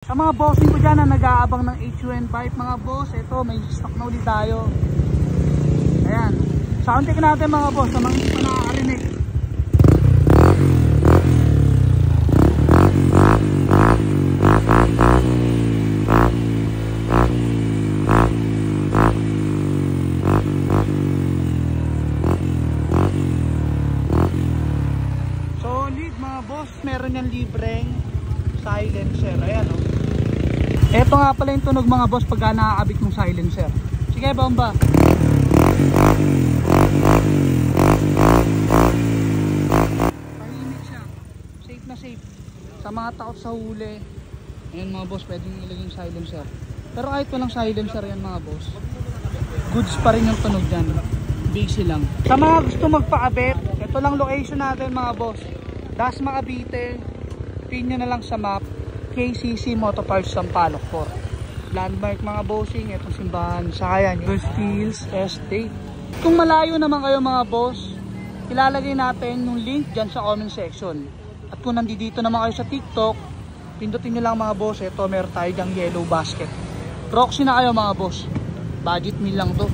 Sa mga bossing ko dyan na nag-aabang ng HUN5 mga boss, ito may stock na ulit tayo. Ayan, sound check natin mga boss sa mga hindi pa nakakarinig. Solid mga boss, meron yan libreng silencer. Ayan o. Ito nga pala yung tunog mga boss pagka nakakabit mong silencer. Sige bomba. Tahimik siya. Safe na safe. Sa mga takot sa huli, ayan mga boss, pwedeng ilagay yung silencer. Pero kahit walang silencer yan mga boss, goods pa rin yung tunog dyan. Basic lang. Sa mga gusto magpaabit, ito lang location natin mga boss. Dasma Cavite. Pin nyo na lang sa map, KCC Motor Parts Sampaloc 4. Landmark mga bossing, itong simbahan sa kaya nyo, Hills Estate. Kung malayo naman kayo mga boss, ilalagay natin yung link dyan sa comment section. At kung nandito naman kayo sa TikTok, pindutin nyo lang mga boss, ito meron tayo dyang yellow basket. Proxy na kayo mga boss, budget meal lang to.